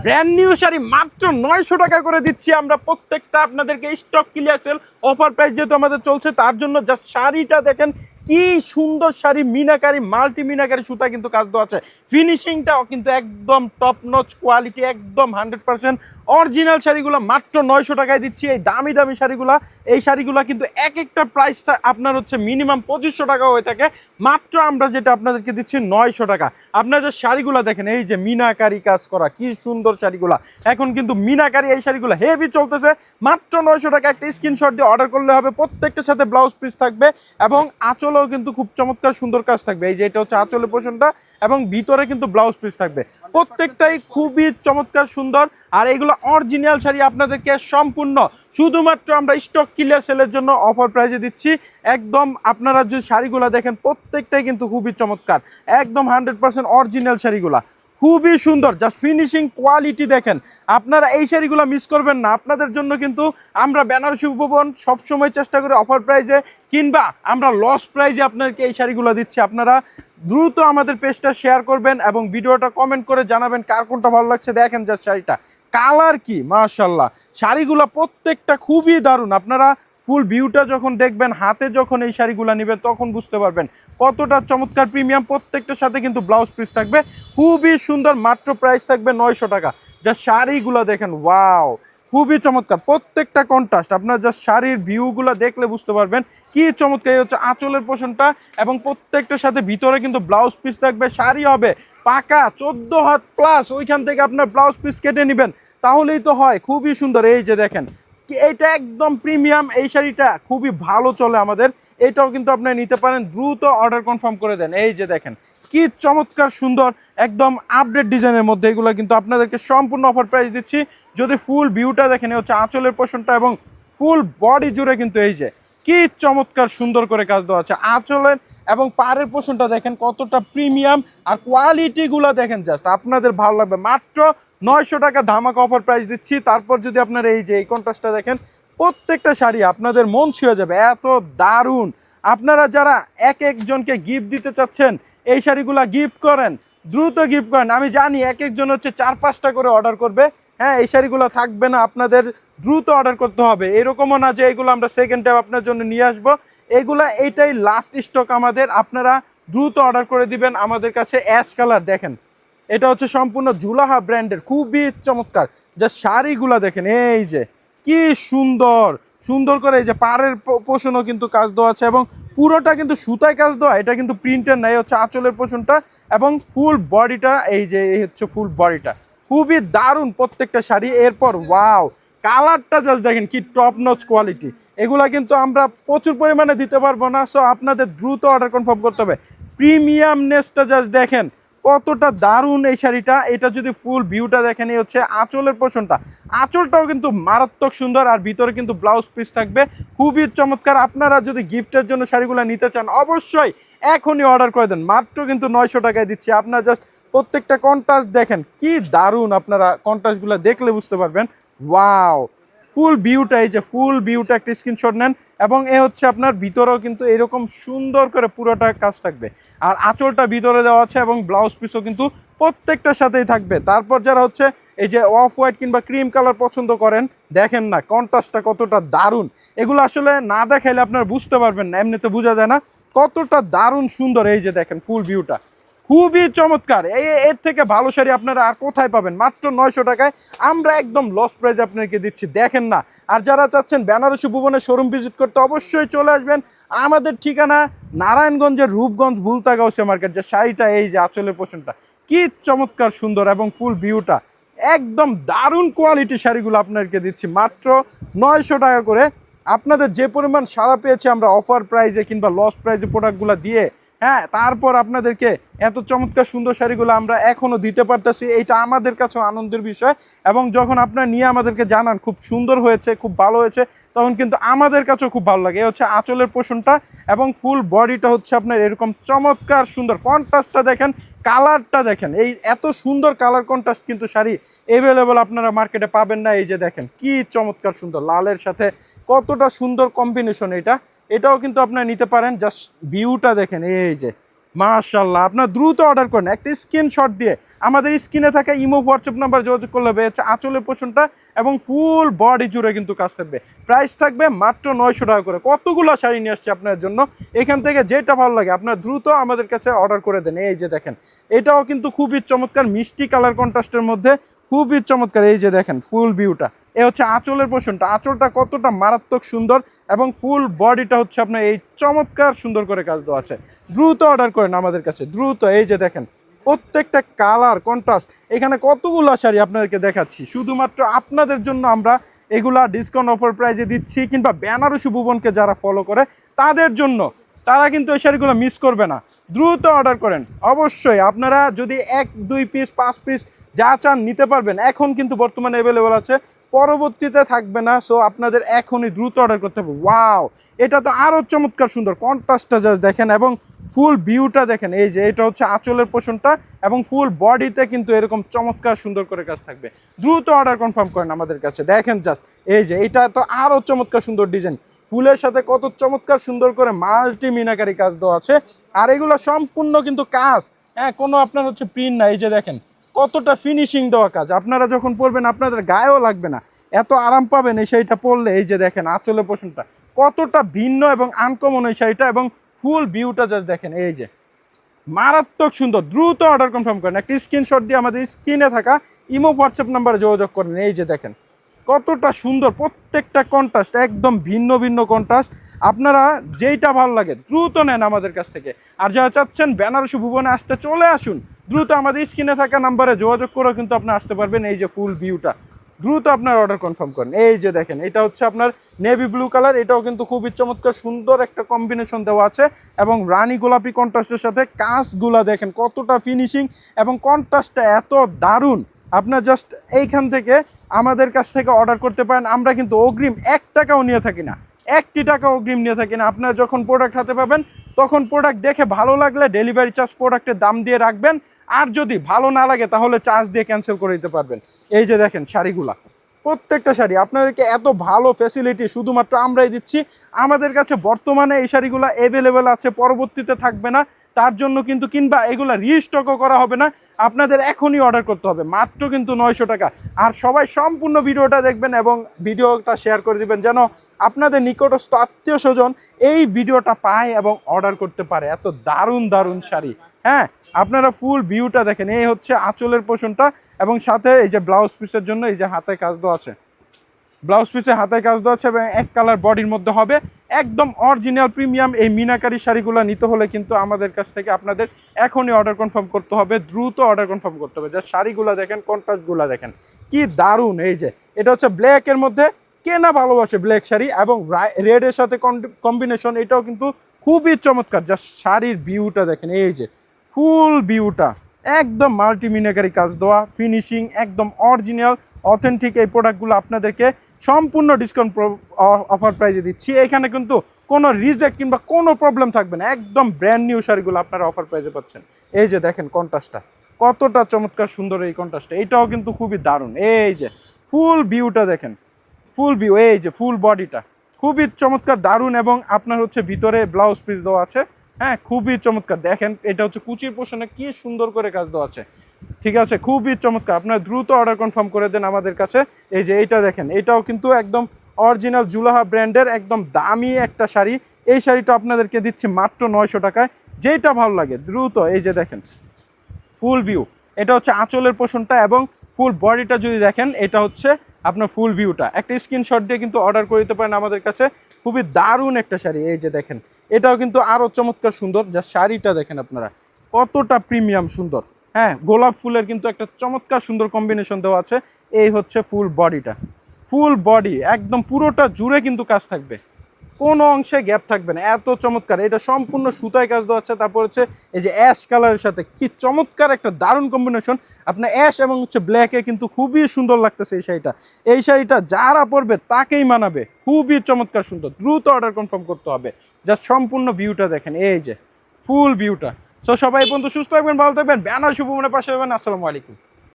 Brand new sari মাত্র 900 টাকা করে দিচ্ছি আমরা প্রত্যেকটা আপনাদেরকে। Stock clear sale offer price যেহেতু আমাদের চলছে, তার জন্য জাস্ট শাড়িটা দেখেন কি সুন্দর শাড়ি, মিনাকারি মাল্টি মিনাকারি সুতা কিন্তু কাজ দেওয়া আছে। ফিনিশিংটাও কিন্তু একদম টপ নচ কোয়ালিটি, একদম 100% অরিজিনাল শাড়িগুলো মাত্র 900 টাকায় দিচ্ছি। এই দামি দামি শাড়িগুলো, এই শাড়িগুলো কিন্তু এক একটা প্রাইসটা আপনার হচ্ছে মিনিমাম 2500 টাকা হয়ে থাকে, মাত্র আমরা যেটা আপনাদেরকে দিচ্ছি 900 টাকা। আপনার যে শাড়িগুলো দেখেন, এই যে মিনাকারি কাজ করা কি সুন্দর শাড়িগুলা, এখন কিন্তু মিনাকারি এই শাড়িগুলো হেভি চলতেছে। মাত্র 900 টাকা একটা স্ক্রিনশট দিয়ে অর্ডার করলে হবে। প্রত্যেকটার সাথে ব্লাউজ পিস থাকবে এবং আঁচলেও কিন্তু খুব চমৎকার সুন্দর কাজ থাকবে। এই যে এটা হচ্ছে আঁচলের পোর্শনটা এবং ভিতরে কিন্তু ব্লাউজ পিস থাকবে। প্রত্যেকটাই খুবই চমৎকার সুন্দর। আর এগুলো অরিজিনাল শাড়ি আপনাদেরকে সম্পূর্ণ শুধুমাত্র আমরা স্টক ক্লিয়ার সেলের জন্য অফার প্রাইজে দিচ্ছি। একদম আপনারা যে শাড়িগুলো দেখেন প্রত্যেকটাই কিন্তু খুবই চমৎকার, একদম 100% অরিজিনাল শাড়িগুলা খুবই সুন্দর। জাস্ট ফিনিশিং কোয়ালিটি দেখেন, আপনারা এই শাড়িগুলো মিস করবেন না। আপনাদের জন্য কিন্তু আমরা বেনারসি উপবন সবসময় চেষ্টা করি অফার প্রাইজে কিংবা আমরা লস প্রাইজে আপনাদেরকে এই শাড়িগুলো দিচ্ছি। আপনারা দ্রুত আমাদের পেজটা শেয়ার করবেন এবং ভিডিওটা কমেন্ট করে জানাবেন কার কোনটা ভালো লাগছে। দেখেন জাস্ট শাড়িটা কালার কি মাশাআল্লাহ, শাড়িগুলো প্রত্যেকটা খুবই দারুণ। আপনারা ফুল ভিউটা যখন দেখবেন, হাতে যখন এই শাড়িগুলো নেবেন তখন বুঝতে পারবেন কতটা চমৎকার প্রিমিয়াম। প্রত্যেকটার সাথে কিন্তু ব্লাউজ পিস থাকবে খুবই সুন্দর। মাত্র প্রাইস থাকবে 900 টাকা। যা শাড়িগুলো দেখেন, ওয়াও খুবই চমৎকার, প্রত্যেকটা কন্ট্রাস্ট। আপনার যা শাড়ির ভিউগুলো দেখলে বুঝতে পারবেন কি চমৎকার। এই হচ্ছে আঁচলের পোর্শনটা এবং প্রত্যেকটার সাথে ভিতরে কিন্তু ব্লাউজ পিস থাকবে। শাড়ি হবে পাকা 14 হাত প্লাস, ওইখান থেকে আপনার ব্লাউজ পিস কেটে নেবেন তাহলেই তো হয়। খুবই সুন্দর। এই যে দেখেন এটা একদম প্রিমিয়াম, এই শাড়িটা খুবই ভালো চলে আমাদের। এটাও কিন্তু আপনি নিতে পারেন, দ্রুত অর্ডার কনফার্ম করে দেন। এই যে দেখেন কি চমৎকার সুন্দর একদম আপডেট ডিজাইনের মধ্যে এগুলো কিন্তু আপনাদেরকে সম্পূর্ণ অফার প্রাইস দিচ্ছি। যদি ফুল ভিউটা দেখেন, হচ্ছে আঁচলের পোর্শনটা এবং ফুল বডি জুড়ে কিন্তু এই যে কি চমৎকার সুন্দর করে কাজ দেওয়া আছে। আঁচলের এবং পাড়ের পোর্শনটা দেখেন কতটা প্রিমিয়াম, আর কোয়ালিটিগুলো দেখেন জাস্ট আপনাদের ভালো লাগবে। মাত্র 900 টাকা ধামাকা অফার প্রাইস দিচ্ছি। তারপর যদি আপনারা এই যে এই কন্ট্রাস্টটা দেখেন, প্রত্যেকটা শাড়ি আপনাদের মন ছুঁয়ে যাবে, এত দারুণ। আপনারা যারা এক একজনকে গিফট দিতে চাচ্ছেন, এই শাড়িগুলা গিফট করেন, দ্রুত গিফট করেন। আমি জানি এক একজন হচ্ছে 4-5টা করে অর্ডার করবে, হ্যাঁ এই শাড়িগুলো থাকবে না, আপনাদের দ্রুত অর্ডার করতে হবে। এরকমও না যে এগুলো আমরা সেকেন্ড টাইম আপনার জন্য নিয়ে আসবো, এগুলা এইটাই লাস্ট স্টক আমাদের। আপনারা দ্রুত অর্ডার করে দিবেন। আমাদের কাছে অ্যাশ কালার দেখেন, এটা হচ্ছে সম্পূর্ণ জুলাহা ব্র্যান্ডের খুবই চমৎকার। যা শাড়িগুলা দেখেন, এই যে কি সুন্দর সুন্দর করে এই যে পাড়ের পোষণও কিন্তু কাজ দেওয়া আছে এবং পুরোটা কিন্তু সুতায় কাজ দেওয়া, এটা কিন্তু প্রিন্টের নাই। হচ্ছে আঁচলের পোষণটা এবং ফুল বডিটা, এই যে এই হচ্ছে ফুল বডিটা খুবই দারুণ প্রত্যেকটা শাড়ি। এরপর ওয়াও কালারটা জাস্ট দেখেন কি টপ নচ কোয়ালিটি। এগুলা কিন্তু আমরা প্রচুর পরিমাণে দিতে পারবো না, সো আপনাদের দ্রুত অর্ডার কনফার্ম করতে হবে। প্রিমিয়ামনেসটা জাস্ট দেখেন কতটা দারুণ এই শাড়িটা। এটা যদি ফুল ভিউটা দেখেন, এই হচ্ছে আঁচলের পোর্শনটা, আঁচলটাও কিন্তু মারাত্মক সুন্দর আর ভিতরে কিন্তু ব্লাউজ পিস থাকবে খুবই চমৎকার। আপনারা যদি গিফটের জন্য শাড়িগুলো নিতে চান অবশ্যই এখনই অর্ডার করে দেন। মাত্র কিন্তু 900 টাকায় দিচ্ছি। আপনারা জাস্ট প্রত্যেকটা কন্ট্রাস্ট দেখেন কি দারুণ, আপনারা কন্ট্রাস্টগুলো দেখলে বুঝতে পারবেন। ওয়াও ফুল ভিউটা, এই যে ফুল ভিউটা একটা স্ক্রিনশট নেন এবং এ হচ্ছে আপনার ভিতরেও কিন্তু এরকম সুন্দর করে পুরোটা কাজ থাকবে আর আঁচলটা ভিতরে দেওয়া আছে এবং ব্লাউজ পিসও কিন্তু প্রত্যেকটার সাথেই থাকবে। তারপর যারা হচ্ছে এই যে অফ হোয়াইট কিংবা ক্রিম কালার পছন্দ করেন, দেখেন না কন্ট্রাস্টটা কতটা দারুণ। এগুলো আসলে না দেখাইলে আপনারা বুঝতে পারবেন না, এমনিতে বোঝা যায় না কতটা দারুণ সুন্দর। এই যে দেখেন ফুল ভিউটা খুবই চমৎকার। এর থেকে ভালো শাড়ি আপনারা আর কোথায় পাবেন? মাত্র 900 টাকায় আমরা একদম লস প্রাইজে আপনাকে দিচ্ছি, দেখেন না। আর যারা চাচ্ছেন বেনারসি ভুবনের শোরুম ভিজিট করতে অবশ্যই চলে আসবেন। আমাদের ঠিকানা নারায়ণগঞ্জের রূপগঞ্জ ভুলতা গাউসিয়া মার্কেট। যে শাড়িটা এই যে আঁচলের পোর্শনটা কি চমৎকার সুন্দর এবং ফুল ভিউটা একদম দারুণ কোয়ালিটি শাড়িগুলো আপনাদেরকে দিচ্ছি মাত্র 900 টাকা করে। আপনাদের যে পরিমাণ সাড়া পেয়েছে আমরা অফার প্রাইজে কিংবা লস প্রাইজে প্রোডাক্টগুলো দিয়ে, হ্যাঁ তারপর আপনাদেরকে এত চমৎকার সুন্দর শাড়িগুলো আমরা এখনও দিতে পারতেছি, এইটা আমাদের কাছেও আনন্দের বিষয়। এবং যখন আপনারা নিয়ে আমাদেরকে জানান খুব সুন্দর হয়েছে, খুব ভালো হয়েছে, তখন কিন্তু আমাদের কাছেও খুব ভালো লাগে। এই হচ্ছে আঁচলের পোর্শনটা এবং ফুল বডিটা হচ্ছে আপনার এরকম চমৎকার সুন্দর। কন্ট্রাস্টটা দেখেন, কালারটা দেখেন, এই এত সুন্দর কালার কন্ট্রাস্ট কিন্তু শাড়ি অ্যাভেলেবল আপনারা মার্কেটে পাবেন না। এই যে দেখেন কি চমৎকার সুন্দর, লালের সাথে কতটা সুন্দর কম্বিনেশন। এটাও কিন্তু আপনারা নিতে পারেন। জাস্ট ভিউটা দেখেন, এই যে মাশাআল্লাহ, আপনার দ্রুত অর্ডার করেন, একটা স্ক্রিনশট দিয়ে আমাদের স্ক্রিনে থাকা ইমো হোয়াটসঅ্যাপ নাম্বার যোগাযোগ করলে হবে। হচ্ছে আঁচলের পোষণটা এবং ফুল বডি জুড়ে কিন্তু কাজ থাকবে। প্রাইস থাকবে মাত্র 900 টাকা করে। কতগুলো শাড়ি নিয়ে আসছে আপনার জন্য, এখান থেকে যেটা ভালো লাগে আপনার দ্রুত আমাদের কাছে অর্ডার করে দেন। এই যে দেখেন, এটাও কিন্তু খুবই চমৎকার মিষ্টি কালার কন্ট্রাস্টের মধ্যে, খুবই চমৎকার। এই যে দেখেন ফুল ভিউটা, এ হচ্ছে আঁচলের পোষণটা, আঁচলটা কতটা মারাত্মক সুন্দর এবং ফুল বডিটা হচ্ছে আপনার এই চমৎকার সুন্দর করে কাজ দেওয়া আছে। দ্রুত অর্ডার করেন আমাদের কাছে, দ্রুত। এই যে দেখেন প্রত্যেকটা কালার কন্ট্রাস্ট, এখানে কতগুলো শাড়ি আপনাদেরকে দেখাচ্ছি, শুধুমাত্র আপনাদের জন্য আমরা এগুলা ডিসকাউন্ট অফার প্রাইজে দিচ্ছি, কিংবা বেনারসি ভুবনকে যারা ফলো করে তাদের জন্য, তারা কিন্তু এই শাড়িগুলো মিস করবে না। দ্রুত অর্ডার করেন অবশ্যই। আপনারা যদি 1-2 পিস 5 পিস যা চান নিতে পারবেন, এখন কিন্তু বর্তমানে অ্যাভেলেবল আছে, পরবর্তীতে থাকবে না। সো আপনাদের এখনই দ্রুত অর্ডার করতে হবে। ওয়াও, এটা তো আরও চমৎকার সুন্দর, কন্ট্রাস্টটা জাস্ট দেখেন এবং ফুল ভিউটা দেখেন। এই যে এটা হচ্ছে আঁচলের পোষণটা এবং ফুল বডিতে কিন্তু এরকম চমৎকার সুন্দর করে কাজ থাকবে। দ্রুত অর্ডার কনফার্ম করেন আমাদের কাছে। দেখেন জাস্ট, এই যে এটা তো আরও চমৎকার সুন্দর ডিজাইন, ফুলের সাথে কত চমৎকার সুন্দর করে মাল্টি মিনাকারি কাজ দেওয়া আছে। আর এগুলো সম্পূর্ণ কিন্তু কাজ, হ্যাঁ, কোনো আপনার হচ্ছে প্রিন্ট না। এই যে দেখেন কতটা ফিনিশিং দেওয়া কাজ, আপনারা যখন পরবেন আপনাদের গায়েও লাগবে না, এত আরাম পাবেন এই শাড়িটা পরলে। এই যে দেখেন আঁচলের পোষণটা কতটা ভিন্ন এবং আনকমন এই শাড়িটা, এবং ফুল ভিউটা জাস্ট দেখেন। এই যে মারাত্মক সুন্দর। দ্রুত অর্ডার কনফার্ম করেন, একটা স্ক্রিনশট দিয়ে আমাদের স্ক্রিনে থাকা ইমো হোয়াটসঅ্যাপ নাম্বারে যোগাযোগ করেন। এই যে দেখেন কতটা সুন্দর, প্রত্যেকটা কন্ট্রাস্ট একদম ভিন্ন ভিন্ন কন্ট্রাস্ট। আপনারা যেইটা ভালো লাগে দ্রুত নেন আমাদের কাছ থেকে। আর যারা চাচ্ছেন বেনারসি ভুবনে আসতে, চলে আসুন দ্রুত, আমাদের স্ক্রিনে থাকা নাম্বারে যোগাযোগ করেও কিন্তু আপনি আসতে পারবেন। এই যে ফুল ভিউটা, দ্রুত আপনার অর্ডার কনফার্ম করেন। এই যে দেখেন এটা হচ্ছে আপনার নেভি ব্লু কালার, এটাও কিন্তু খুবই চমৎকার সুন্দর একটা কম্বিনেশন দেওয়া আছে, এবং রানী গোলাপি কন্ট্রাস্টের সাথে কাজগুলা দেখেন কতটা ফিনিশিং এবং কন্ট্রাস্টটা এত দারুণ। আপনার জাস্ট এইখান থেকে আমাদের কাছ থেকে অর্ডার করতে পারেন। আমরা কিন্তু অগ্রিম 1 টাকাও নিয়ে থাকি না, 1টি টাকা অগ্রিম নিয়ে থাকি না। আপনারা যখন প্রোডাক্ট হাতে পাবেন তখন প্রোডাক্ট দেখে ভালো লাগলে ডেলিভারি চার্জ প্রোডাক্টের দাম দিয়ে রাখবেন, আর যদি ভালো না লাগে তাহলে চার্জ দিয়ে ক্যান্সেল করে দিতে পারবেন। এই যে দেখেন শাড়িগুলা, প্রত্যেকটা শাড়ি আপনাদেরকে এত ভালো ফ্যাসিলিটি শুধুমাত্র আমরাই দিচ্ছি। আমাদের কাছে বর্তমানে এই শাড়িগুলো অ্যাভেলেবেল আছে, পরবর্তীতে থাকবে না, তার জন্য কিন্তু কিংবা এগুলো রিস্টকও করা হবে না, আপনাদের এখনই অর্ডার করতে হবে। মাত্র কিন্তু 900 টাকা। আর সবাই সম্পূর্ণ ভিডিওটা দেখবেন এবং ভিডিওটা শেয়ার করে দিবেন, যেন আপনাদের নিকটস্থ আত্মীয় স্বজন এই ভিডিওটা পায় এবং অর্ডার করতে পারে। এত দারুণ দারুণ শাড়ি, হ্যাঁ, আপনারা ফুল ভিউটা দেখেন। এই হচ্ছে আঁচলের পোষণটা এবং সাথে এই যে ব্লাউজ পিসের জন্য এই যে হাতায় কাজ দেওয়া আছে, ব্লাউজ পিসে হাতায় কাজ দেওয়া আছে এবং এক কালার বডির মধ্যে হবে, একদম অরিজিনাল প্রিমিয়াম। এই মিনাকারি শাড়িগুলো নিতে হলে কিন্তু আমাদের কাছ থেকে আপনাদের এখনই অর্ডার কনফার্ম করতে হবে, দ্রুত অর্ডার কনফার্ম করতে হবে। যা শাড়িগুলো দেখেন, কন্ট্রাস্টগুলো দেখেন কি দারুণ। এই যে এটা হচ্ছে ব্ল্যাকের মধ্যে, কে না ভালোবাসে ব্ল্যাক শাড়ি, এবং রেডের সাথে কম্বিনেশন, এটাও কিন্তু খুবই চমৎকার। যা শাড়ির ভিউটা দেখেন, এই যে ফুল ভিউটা একদম মাল্টি মিনাকারি কাজ দেওয়া, ফিনিশিং একদম অরিজিনাল অথেন্টিক। এই প্রোডাক্টগুলো আপনাদেরকে সম্পূর্ণ ডিসকাউন্ট অফার প্রাইজে দিচ্ছি। এখানে কিন্তু কোনো রিজেক্ট কিংবা কোনো প্রবলেম থাকবে না, একদম ব্র্যান্ড নিউ শাড়িগুলো আপনারা অফার প্রাইজে পাচ্ছেন। এই যে দেখেন কন্ট্রাস্টটা কতটা চমৎকার সুন্দর, এই কন্ট্রাস্টটা এটাও কিন্তু খুবই দারুণ। এই যে ফুল ভিউটা দেখেন, ফুল ভিউ, এই যে ফুল বডিটা খুবই চমৎকার দারুণ, এবং আপনার হচ্ছে ভিতরে ব্লাউজ পিস দেওয়া আছে, হ্যাঁ, খুবই চমৎকার। দেখেন এটা হচ্ছে কুচির পোষণে কি সুন্দর করে কাজ দেওয়া আছে, ঠিক আছে, খুবই চমৎকার। আপনারা দ্রুত অর্ডার কনফার্ম করে দেন আমাদের কাছে। এই যে এইটা দেখেন, এটাও কিন্তু একদম অরিজিনাল জুলাহা ব্র্যান্ডের একদম দামি একটা শাড়ি। এই শাড়িটা আপনাদেরকে দিচ্ছি মাত্র 900 টাকায়। যেইটা ভালো লাগে দ্রুত, এই যে দেখেন ফুল ভিউ, এটা হচ্ছে আঁচলের পোষণটা এবং ফুল বডিটা যদি দেখেন, এটা হচ্ছে আপনার ফুল ভিউটা। একটা স্ক্রিনশট দিয়ে কিন্তু অর্ডার করে দিতে পারেন আমাদের কাছে। খুবই দারুণ একটা শাড়ি। এই যে দেখেন এটাও কিন্তু আরও চমৎকার সুন্দর। যা শাড়িটা দেখেন আপনারা কতটা প্রিমিয়াম সুন্দর, হ্যাঁ, গোলাপ ফুলের কিন্তু একটা চমৎকার সুন্দর কম্বিনেশন দেওয়া আছে। এই হচ্ছে ফুল বডিটা, ফুল বডি একদম পুরোটা জুড়ে কিন্তু কাজ থাকবে, কোনো অংশে গ্যাপ থাকবে না, এত চমৎকার। এটা সম্পূর্ণ সুতায় কাজ দেওয়া আছে। তারপর হচ্ছে এই যে অ্যাশ কালারের সাথে কি চমৎকার একটা দারুণ কম্বিনেশন। আপনার অ্যাশ এবং হচ্ছে ব্ল্যাকে কিন্তু খুবই সুন্দর লাগতেছে এই শাড়িটা। এই শাড়িটা যারা পরবে তাকেই মানাবে, খুবই চমৎকার সুন্দর। দ্রুত অর্ডার কনফার্ম করতে হবে। জাস্ট সম্পূর্ণ ভিউটা দেখেন, এই যে ফুল ভিউটা। সো সবাই পর্যন্ত সুস্থ থাকবেন, ভালো থাকবেন, বেনারসি ভুবনের পাশে হবেন। আসসালামু আলাইকুম।